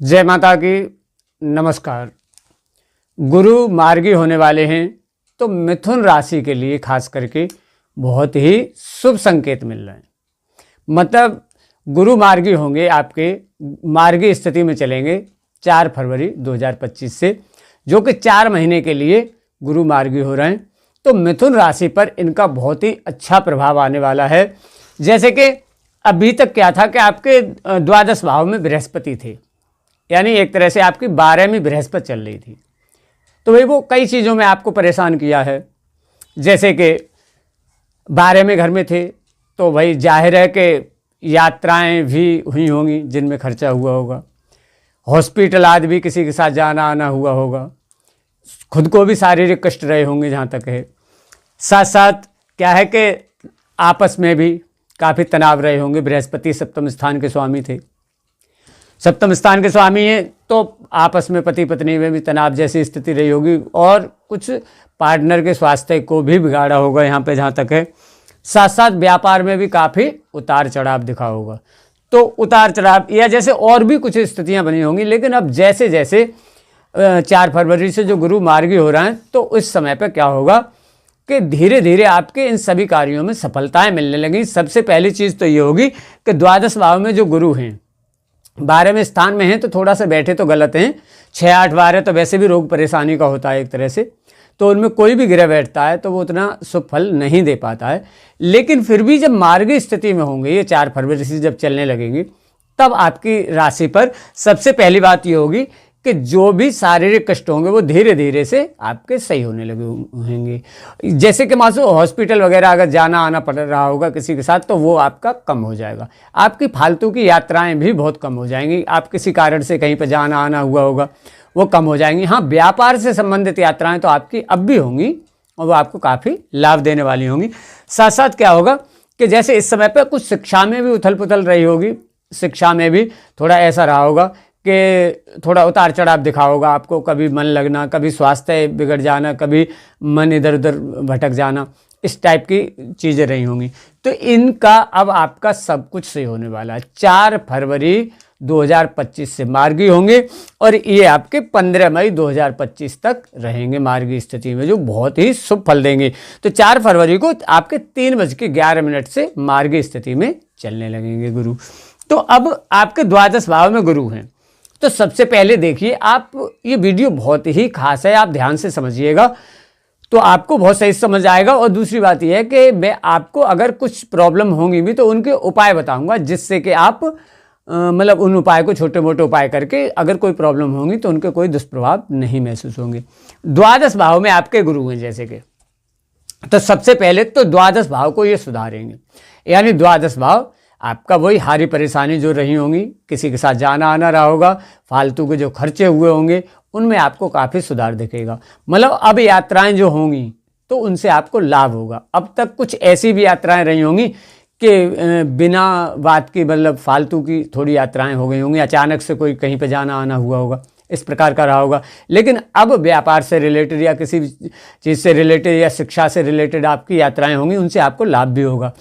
जय माता की। नमस्कार। गुरु मार्गी होने वाले हैं तो मिथुन राशि के लिए खास करके बहुत ही शुभ संकेत मिल रहे हैं। मतलब गुरु मार्गी होंगे, आपके मार्गी स्थिति में चलेंगे 4 फरवरी 2025 से, जो कि 4 महीने के लिए गुरु मार्गी हो रहे हैं। तो मिथुन राशि पर इनका बहुत ही अच्छा प्रभाव आने वाला है। जैसे कि अभी तक क्या था कि आपके द्वादश भाव में बृहस्पति थे, यानी एक तरह से आपकी 12वीं बृहस्पति चल रही थी। तो भाई वो कई चीज़ों में आपको परेशान किया है। जैसे कि 12वें घर में थे तो भाई जाहिर है कि यात्राएं भी हुई होंगी जिनमें खर्चा हुआ होगा, हॉस्पिटल आदि भी किसी के साथ जाना आना हुआ होगा, खुद को भी शारीरिक कष्ट रहे होंगे जहाँ तक है। साथ साथ क्या है कि आपस में भी काफ़ी तनाव रहे होंगे। बृहस्पति सप्तम स्थान के स्वामी थे, सप्तम स्थान के स्वामी हैं, तो आपस में पति पत्नी में भी तनाव जैसी स्थिति रही होगी और कुछ पार्टनर के स्वास्थ्य को भी बिगाड़ा होगा यहाँ पे जहाँ तक है। साथ साथ व्यापार में भी काफ़ी उतार चढ़ाव दिखा होगा। तो उतार चढ़ाव या जैसे और भी कुछ स्थितियाँ बनी होंगी। लेकिन अब जैसे जैसे 4 फरवरी से जो गुरु मार्गी हो रहा है तो उस समय पर क्या होगा कि धीरे धीरे आपके इन सभी कार्यों में सफलताएँ मिलने लगेंगी। सबसे पहली चीज़ तो ये होगी कि द्वादश भाव में जो गुरु हैं 12वें स्थान में हैं तो थोड़ा सा बैठे तो गलत हैं। 6, 8, 12 तो वैसे भी रोग परेशानी का होता है एक तरह से, तो उनमें कोई भी ग्रह बैठता है तो वो उतना शुभ फल नहीं दे पाता है। लेकिन फिर भी जब मार्गी स्थिति में होंगे, ये 4 फरवरी से जब चलने लगेंगे, तब आपकी राशि पर सबसे पहली बात ये होगी कि जो भी शारीरिक कष्ट होंगे वो धीरे धीरे से आपके सही होने लगे होंगे। जैसे कि मान लो हॉस्पिटल वगैरह अगर जाना आना पड़ रहा होगा किसी के साथ तो वो आपका कम हो जाएगा। आपकी फालतू की यात्राएं भी बहुत कम हो जाएंगी। आप किसी कारण से कहीं पर जाना आना हुआ होगा वो कम हो जाएंगी। हाँ, व्यापार से संबंधित यात्राएं तो आपकी अब भी होंगी और वो आपको काफ़ी लाभ देने वाली होंगी। साथ साथ क्या होगा कि जैसे इस समय पर कुछ शिक्षा में भी उथल पुथल रही होगी, शिक्षा में भी थोड़ा ऐसा रहा होगा कि थोड़ा उतार चढ़ाव दिखा होगा आपको। कभी मन लगना, कभी स्वास्थ्य बिगड़ जाना, कभी मन इधर उधर भटक जाना, इस टाइप की चीज़ें रही होंगी। तो इनका अब आपका सब कुछ सही होने वाला है। 4 फरवरी 2025 से मार्गी होंगे और ये आपके 15 मई 2025 तक रहेंगे मार्गी स्थिति में, जो बहुत ही शुभ फल देंगे। तो 4 फरवरी को आपके 3:11 से मार्गी स्थिति में चलने लगेंगे गुरु। तो अब आपके द्वादश भाव में गुरु हैं। तो सबसे पहले देखिए, आप ये वीडियो बहुत ही खास है, आप ध्यान से समझिएगा तो आपको बहुत सही समझ आएगा। और दूसरी बात यह है कि मैं आपको अगर कुछ प्रॉब्लम होंगी भी तो उनके उपाय बताऊंगा, जिससे कि आप मतलब उन उपाय को छोटे मोटे उपाय करके अगर कोई प्रॉब्लम होंगी तो उनके कोई दुष्प्रभाव नहीं महसूस होंगे। द्वादश भाव में आपके गुरु हैं जैसे कि, तो सबसे पहले तो द्वादश भाव को ये सुधारेंगे। यानी द्वादश भाव आपका वही हारी परेशानी जो रही होंगी, किसी के साथ जाना आना रहा होगा, फालतू के जो खर्चे हुए होंगे उनमें आपको काफ़ी सुधार दिखेगा। मतलब अब यात्राएं जो होंगी तो उनसे आपको लाभ होगा। अब तक कुछ ऐसी भी यात्राएं रही होंगी कि बिना बात की, मतलब फालतू की थोड़ी यात्राएं हो गई होंगी, अचानक से कोई कहीं पे जाना आना हुआ होगा, इस प्रकार का रहा होगा। लेकिन अब व्यापार से रिलेटेड या किसी चीज़ से रिलेटेड या शिक्षा से रिलेटेड आपकी यात्राएं होंगी, उनसे आपको लाभ भी होगा।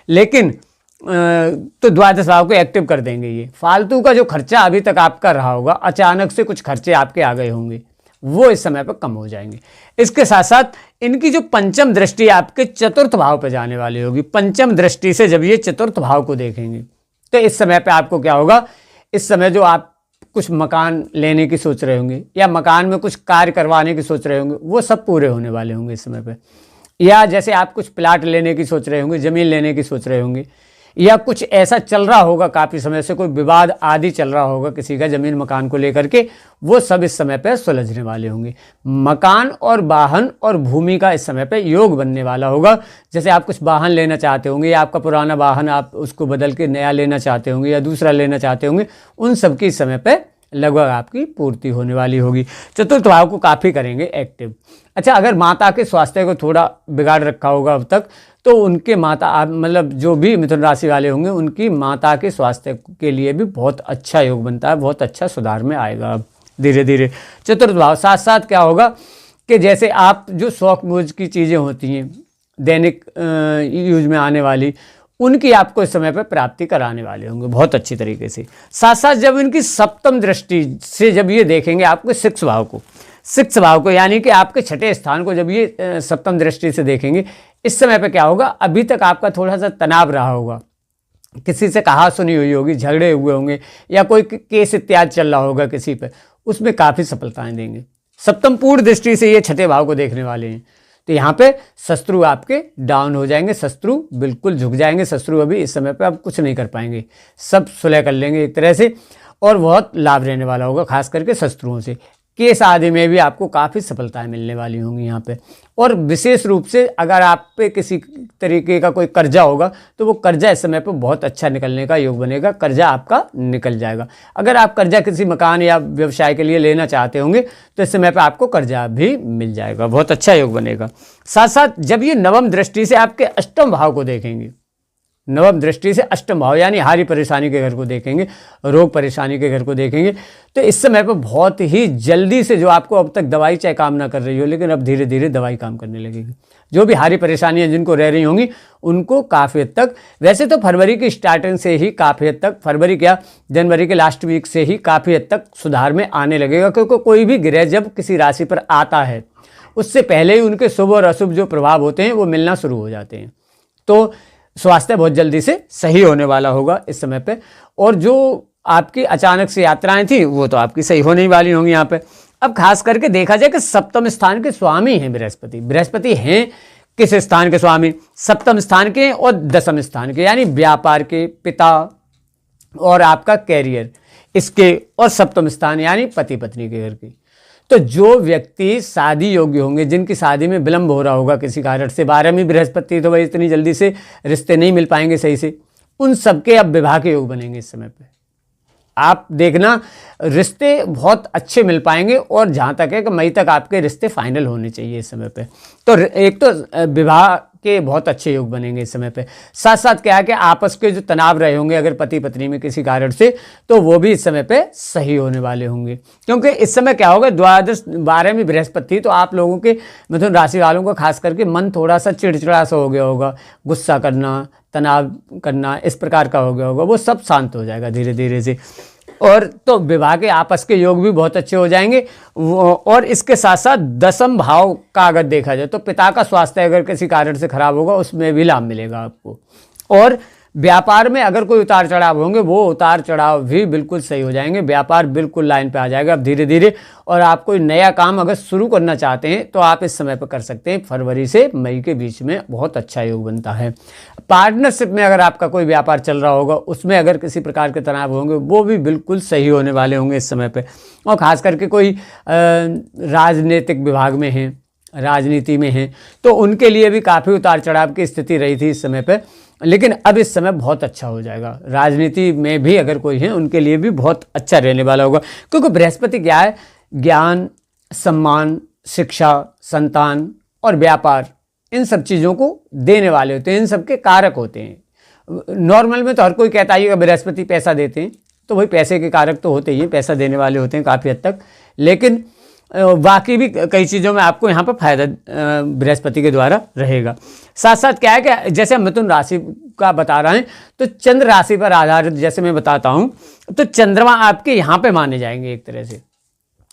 लेकिन तो द्वादश भाव को एक्टिव कर देंगे। ये फालतू का जो खर्चा अभी तक आपका रहा होगा, अचानक से कुछ खर्चे आपके आ गए होंगे, वो इस समय पर कम हो जाएंगे। इसके साथ साथ इनकी जो पंचम दृष्टि आपके चतुर्थ भाव पर जाने वाली होगी, पंचम दृष्टि से जब ये चतुर्थ भाव को देखेंगे तो इस समय पे आपको क्या होगा, इस समय जो आप कुछ मकान लेने की सोच रहे होंगे या मकान में कुछ कार्य करवाने की सोच रहे होंगे, वो सब पूरे होने वाले होंगे इस समय पे। या जैसे आप कुछ प्लाट लेने की सोच रहे होंगे, ज़मीन लेने की सोच रहे होंगे, या कुछ ऐसा चल रहा होगा काफ़ी समय से, कोई विवाद आदि चल रहा होगा किसी का ज़मीन मकान को लेकर के, वो सब इस समय पे सुलझने वाले होंगे। मकान और वाहन और भूमि का इस समय पे योग बनने वाला होगा। जैसे आप कुछ वाहन लेना चाहते होंगे या आपका पुराना वाहन आप उसको बदल के नया लेना चाहते होंगे या दूसरा लेना चाहते होंगे, उन सब की इस समय पे लगभग आपकी पूर्ति होने वाली होगी। चतुर्थ भाव को काफ़ी करेंगे एक्टिव। अच्छा, अगर माता के स्वास्थ्य को थोड़ा बिगाड़ रखा होगा अब तक, तो उनके माता मतलब जो भी मिथुन राशि वाले होंगे उनकी माता के स्वास्थ्य के लिए भी बहुत अच्छा योग बनता है, बहुत अच्छा सुधार में आएगा अब धीरे धीरे चतुर्थ भाव। साथ साथ क्या होगा कि जैसे आप जो शौक मोज की चीज़ें होती हैं दैनिक यूज में आने वाली, उनकी आपको इस समय पर प्राप्ति कराने वाले होंगे बहुत अच्छी तरीके से। साथ साथ जब इनकी सप्तम दृष्टि से जब ये देखेंगे आपके सिक्स भाव को यानी कि आपके छठे स्थान को जब ये सप्तम दृष्टि से देखेंगे, इस समय पे क्या होगा, अभी तक आपका थोड़ा सा तनाव रहा होगा, किसी से कहा सुनी हुई होगी, झगड़े हुए होंगे या कोई केस इत्यादि चल रहा होगा किसी पे, उसमें काफ़ी सफलताएं देंगे। सप्तम पूर्ण दृष्टि से ये छठे भाव को देखने वाले हैं, तो यहाँ पे शत्रु आपके डाउन हो जाएंगे, शत्रु बिल्कुल झुक जाएंगे, शत्रु अभी इस समय पे आप कुछ नहीं कर पाएंगे, सब सुलह कर लेंगे एक तरह से, और बहुत लाभ रहने वाला होगा खास करके शत्रुओं से। केस आदि में भी आपको काफ़ी सफलताएं मिलने वाली होंगी यहाँ पे। और विशेष रूप से अगर आप पे किसी तरीके का कोई कर्जा होगा तो वो कर्जा इस समय पे बहुत अच्छा निकलने का योग बनेगा, कर्जा आपका निकल जाएगा। अगर आप कर्जा किसी मकान या व्यवसाय के लिए लेना चाहते होंगे तो इस समय पे आपको कर्जा भी मिल जाएगा, बहुत अच्छा योग बनेगा। साथ साथ जब ये नवम दृष्टि से आपके अष्टम भाव को देखेंगे, नवम दृष्टि से अष्टम भाव यानी हारी परेशानी के घर को देखेंगे, रोग परेशानी के घर को देखेंगे, तो इस समय पर बहुत ही जल्दी से जो आपको अब तक दवाई चाहे काम ना कर रही हो, लेकिन अब धीरे धीरे दवाई काम करने लगेगी। जो भी हारी परेशानियां जिनको रह रही होंगी उनको काफ़ी हद तक, वैसे तो फरवरी की स्टार्टिंग से ही काफ़ी हद तक, फरवरी क्या जनवरी के लास्ट वीक से ही काफ़ी हद तक सुधार में आने लगेगा, क्योंकि कोई भी ग्रह जब किसी राशि पर आता है उससे पहले ही उनके शुभ और अशुभ जो प्रभाव होते हैं वो मिलना शुरू हो जाते हैं। तो स्वास्थ्य बहुत जल्दी से सही होने वाला होगा इस समय पे, और जो आपकी अचानक से यात्राएं थी वो तो आपकी सही होने वाली होंगी यहाँ पे। अब खास करके देखा जाए कि सप्तम स्थान के स्वामी हैं बृहस्पति। बृहस्पति हैं किस स्थान के स्वामी? सप्तम स्थान के और दसम स्थान के, यानी व्यापार के, पिता और आपका कैरियर इसके, और सप्तम स्थान यानी पति पत्नी के घर की। तो जो व्यक्ति शादी योग्य होंगे, जिनकी शादी में विलंब हो रहा होगा किसी कारण से, 12वीं बृहस्पति तो भाई इतनी जल्दी से रिश्ते नहीं मिल पाएंगे सही से, उन सबके अब विवाह के योग बनेंगे इस समय पे। आप देखना रिश्ते बहुत अच्छे मिल पाएंगे, और जहाँ तक है कि मई तक आपके रिश्ते फाइनल होने चाहिए इस समय पे। तो एक तो विवाह के बहुत अच्छे योग बनेंगे इस समय पे। साथ साथ क्या है कि आपस के जो तनाव रहे होंगे अगर पति पत्नी में किसी कारण से, तो वो भी इस समय पे सही होने वाले होंगे, क्योंकि इस समय क्या होगा, 12वीं बृहस्पति, तो आप लोगों के मिथुन राशि वालों का खास करके मन थोड़ा सा चिड़चिड़ा सा हो गया होगा, गुस्सा करना, तनाव करना, इस प्रकार का हो गया होगा, वो सब शांत हो जाएगा धीरे धीरे से। और तो विवाह के आपस के योग भी बहुत अच्छे हो जाएंगे। और इसके साथ साथ दसम भाव का अगर देखा जाए तो पिता का स्वास्थ्य अगर किसी कारण से खराब होगा उसमें भी लाभ मिलेगा आपको। और व्यापार में अगर कोई उतार चढ़ाव होंगे वो उतार चढ़ाव भी बिल्कुल सही हो जाएंगे, व्यापार बिल्कुल लाइन पे आ जाएगा अब धीरे धीरे। और आप कोई नया काम अगर शुरू करना चाहते हैं तो आप इस समय पर कर सकते हैं, फरवरी से मई के बीच में बहुत अच्छा योग बनता है। पार्टनरशिप में अगर आपका कोई व्यापार चल रहा होगा उसमें अगर किसी प्रकार के तनाव होंगे वो भी बिल्कुल सही होने वाले होंगे इस समय पर। और ख़ास करके कोई राजनीतिक विभाग में हैं, राजनीति में हैं, तो उनके लिए भी काफ़ी उतार चढ़ाव की स्थिति रही थी इस समय पे, लेकिन अब इस समय बहुत अच्छा हो जाएगा। राजनीति में भी अगर कोई है उनके लिए भी बहुत अच्छा रहने वाला होगा, क्योंकि बृहस्पति क्या है, ज्ञान, सम्मान, शिक्षा, संतान और व्यापार, इन सब चीज़ों को देने वाले होते हैं, इन सब के कारक होते हैं। नॉर्मल में तो हर कोई कहता है कि बृहस्पति पैसा देते हैं, तो वही पैसे के कारक तो होते ही हैं, पैसा देने वाले होते हैं काफ़ी हद तक, लेकिन बाकी भी कई चीज़ों में आपको यहाँ पर फायदा बृहस्पति के द्वारा रहेगा। साथ साथ क्या है कि जैसे हम मिथुन राशि का बता रहे हैं तो चंद्र राशि पर आधारित जैसे मैं बताता हूँ, तो चंद्रमा आपके यहाँ पे माने जाएंगे एक तरह से।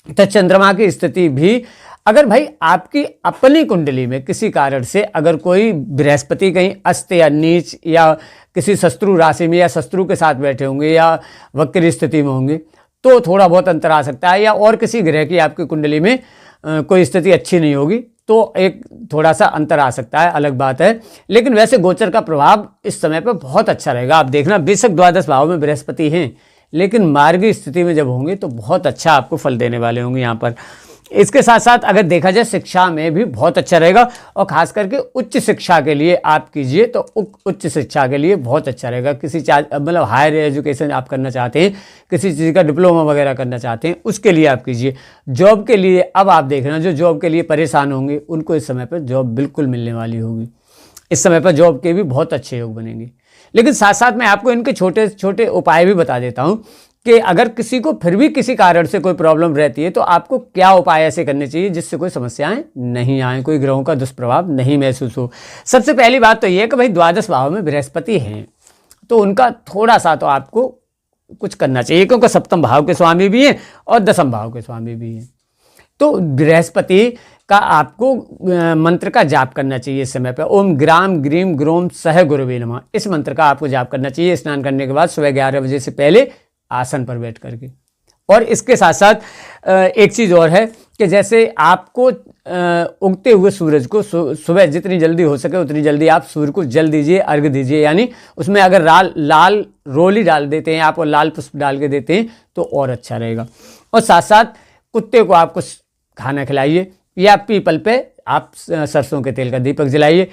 तो चंद्रमा की स्थिति भी अगर भाई आपकी अपनी कुंडली में किसी कारण से अगर कोई बृहस्पति कहीं अस्त या नीच या किसी शत्रु राशि में या शत्रु के साथ बैठे होंगे या वक्र स्थिति में होंगे तो थोड़ा बहुत अंतर आ सकता है, या और किसी ग्रह की आपकी कुंडली में कोई स्थिति अच्छी नहीं होगी तो एक थोड़ा सा अंतर आ सकता है, अलग बात है। लेकिन वैसे गोचर का प्रभाव इस समय पर बहुत अच्छा रहेगा। आप देखना बेशक द्वादश भाव में बृहस्पति हैं, लेकिन मार्गी स्थिति में जब होंगे तो बहुत अच्छा आपको फल देने वाले होंगे यहाँ पर। इसके साथ साथ अगर देखा जाए शिक्षा में भी बहुत अच्छा रहेगा, और खास करके उच्च शिक्षा के लिए आप कीजिए तो उच्च शिक्षा के लिए बहुत अच्छा रहेगा। किसी मतलब हायर एजुकेशन आप करना चाहते हैं, किसी चीज़ का डिप्लोमा वगैरह करना चाहते हैं, उसके लिए आप कीजिए। जॉब के लिए अब आप देख रहे हैं जो जॉब के लिए परेशान होंगे उनको इस समय पर जॉब बिल्कुल मिलने वाली होगी। इस समय पर जॉब के भी बहुत अच्छे योग बनेंगे। लेकिन साथ साथ मैं आपको इनके छोटे छोटे उपाय भी बता देता हूँ कि अगर किसी को फिर भी किसी कारण से कोई प्रॉब्लम रहती है तो आपको क्या उपाय ऐसे करने चाहिए जिससे कोई समस्याएं नहीं आए, कोई ग्रहों का दुष्प्रभाव नहीं महसूस हो। सबसे पहली बात तो ये है कि भाई द्वादश भाव में बृहस्पति हैं, तो उनका थोड़ा सा तो आपको कुछ करना चाहिए, क्योंकि सप्तम भाव के स्वामी भी हैं और दसम भाव के स्वामी भी हैं। तो बृहस्पति का आपको मंत्र का जाप करना चाहिए इस समय पर। ओम ग्राम ग्रीम ग्रोम सह गुरुवे नमः, इस मंत्र का आपको जाप करना चाहिए स्नान करने के बाद सुबह 11 बजे से पहले आसन पर बैठ करके। और इसके साथ साथ एक चीज़ और है कि जैसे आपको उगते हुए सूरज को सुबह जितनी जल्दी हो सके उतनी जल्दी आप सूर्य को जल दीजिए, अर्घ दीजिए। यानी उसमें अगर लाल रोली डाल देते हैं आप और लाल पुष्प डाल के देते हैं तो और अच्छा रहेगा। और साथ साथ कुत्ते को आप कुछ खाना खिलाइए या पीपल पे आप सरसों के तेल का दीपक जलाइए।